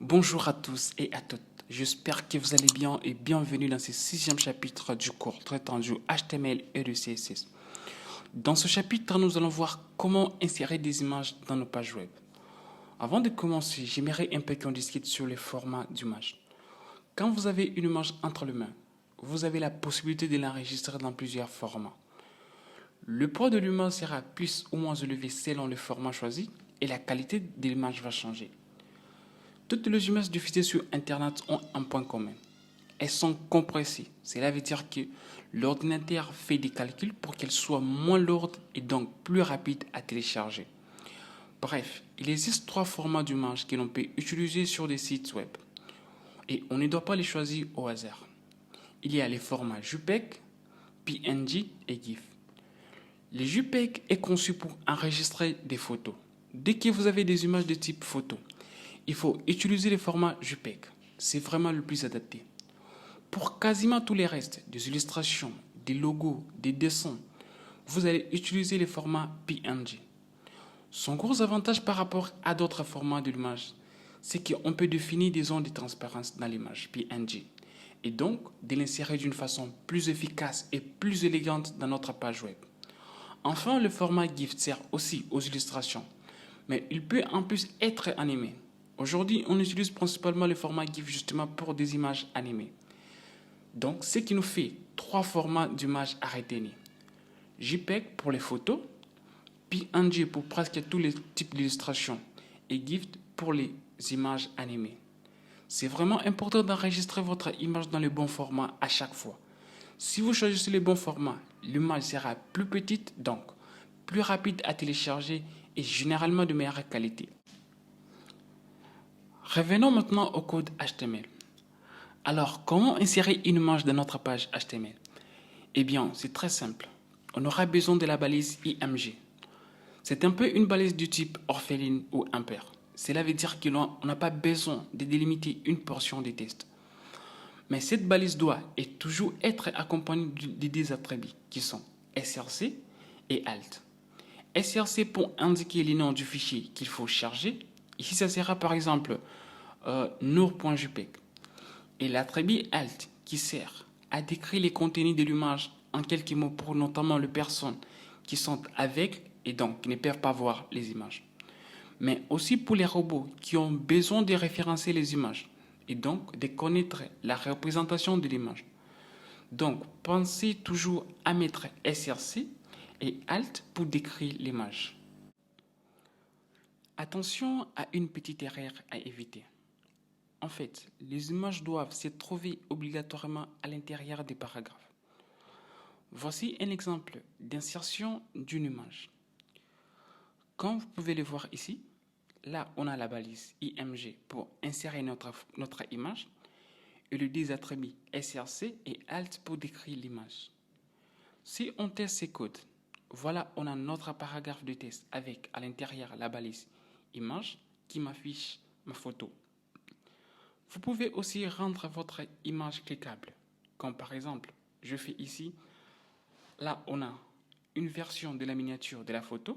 Bonjour à tous et à toutes. J'espère que vous allez bien et bienvenue dans ce sixième chapitre du cours traitant du HTML et du CSS. Dans ce chapitre, nous allons voir comment insérer des images dans nos pages web. Avant de commencer, j'aimerais un peu qu'on discute sur les formats d'image. Quand vous avez une image entre les mains, vous avez la possibilité de l'enregistrer dans plusieurs formats. Le poids de l'image sera plus ou moins élevé selon le format choisi et la qualité de l'image va changer. Toutes les images diffusées sur Internet ont un point commun. Elles sont compressées. Cela veut dire que l'ordinateur fait des calculs pour qu'elles soient moins lourdes et donc plus rapides à télécharger. Bref, il existe trois formats d'images que l'on peut utiliser sur des sites web. Et on ne doit pas les choisir au hasard. Il y a les formats JPEG, PNG et GIF. Le JPEG est conçu pour enregistrer des photos. Dès que vous avez des images de type photo, il faut utiliser le format JPEG. C'est vraiment le plus adapté. Pour quasiment tous les restes, des illustrations, des logos, des dessins, vous allez utiliser le format PNG. Son gros avantage par rapport à d'autres formats de l'image, c'est qu'on peut définir des zones de transparence dans l'image PNG et donc de l'insérer d'une façon plus efficace et plus élégante dans notre page web. Enfin, le format GIF sert aussi aux illustrations, mais il peut en plus être animé. Aujourd'hui, on utilise principalement le format GIF justement pour des images animées. Donc, ce qui nous fait trois formats d'images à retenir. JPEG pour les photos, PNG pour presque tous les types d'illustrations et GIF pour les images animées. C'est vraiment important d'enregistrer votre image dans le bon format à chaque fois. Si vous choisissez le bon format, l'image sera plus petite, donc plus rapide à télécharger et généralement de meilleure qualité. Revenons maintenant au code HTML. Alors, comment insérer une image dans notre page HTML? Eh bien, c'est très simple. On aura besoin de la balise IMG. C'est un peu une balise du type orpheline ou impair. Cela veut dire qu'on n'a pas besoin de délimiter une portion des textes. Mais cette balise doit et toujours être accompagnée de deux attributs qui sont src et alt. src pour indiquer les noms du fichier qu'il faut charger. Ici, ça sera par exemple nour.jpg. Et l'attribut alt qui sert à décrire les contenus de l'image en quelques mots pour notamment les personnes qui sont avec et donc qui ne peuvent pas voir les images. Mais aussi pour les robots qui ont besoin de référencer les images et donc de connaître la représentation de l'image. Donc, pensez toujours à mettre src et alt pour décrire l'image. Attention à une petite erreur à éviter. En fait, les images doivent se trouver obligatoirement à l'intérieur des paragraphes. Voici un exemple d'insertion d'une image. Comme vous pouvez le voir ici, là on a la balise IMG pour insérer notre image et le deux attributs src et alt pour décrire l'image. Si on teste ces codes, voilà on a notre paragraphe de test avec à l'intérieur la balise image qui m'affiche ma photo. Vous pouvez aussi rendre votre image cliquable, comme par exemple, je fais ici, là on a une version de la miniature de la photo,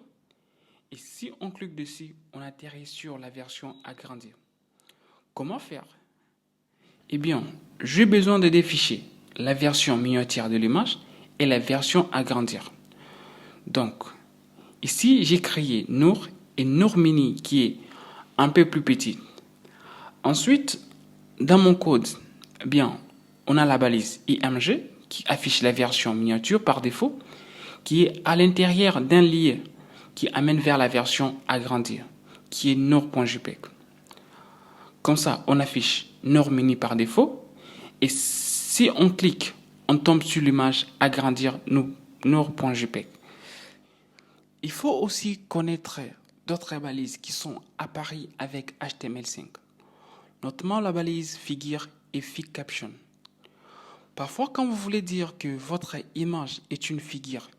et si on clique dessus, on atterrit sur la version agrandir. Comment faire? Eh bien, j'ai besoin de deux fichiers, la version miniature de l'image et la version agrandir. Donc, ici j'ai créé Nour et Nour Mini qui est un peu plus petit. Ensuite, dans mon code, eh bien, on a la balise IMG qui affiche la version miniature par défaut, qui est à l'intérieur d'un lien qui amène vers la version agrandir, qui est nour.jpg. Comme ça, on affiche Nour Mini par défaut, et si on clique, on tombe sur l'image agrandir nour.jpg. Il faut aussi connaître d'autres balises qui sont apparues avec HTML5. Notamment la balise figure et fig caption. Parfois, quand vous voulez dire que votre image est une figure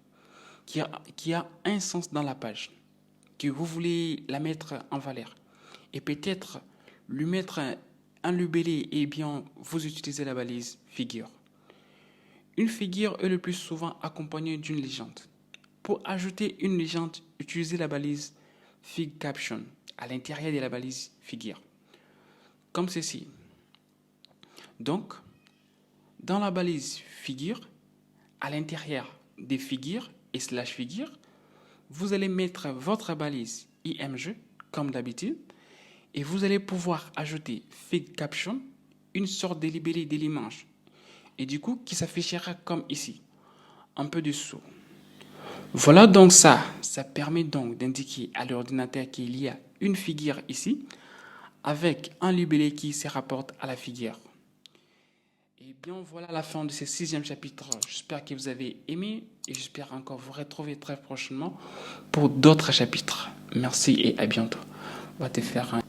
qui a un sens dans la page, que vous voulez la mettre en valeur, et peut-être lui mettre un libellé, et bien vous utilisez la balise figure. Une figure est le plus souvent accompagnée d'une légende. Pour ajouter une légende, utilisez la balise fig caption à l'intérieur de la balise figure. comme ceci. Donc, dans la balise figure, à l'intérieur des figures et slash figure, vous allez mettre votre balise IMG comme d'habitude et vous allez pouvoir ajouter Fig Caption, une sorte de libellé de l'image et du coup qui s'affichera comme ici, un peu dessous. Voilà donc ça permet donc d'indiquer à l'ordinateur qu'il y a une figure ici avec un libellé qui se rapporte à la figure. Et bien voilà la fin de ce 6e chapitre. J'espère que vous avez aimé et j'espère encore vous retrouver très prochainement pour d'autres chapitres. Merci et à bientôt. On va te faire un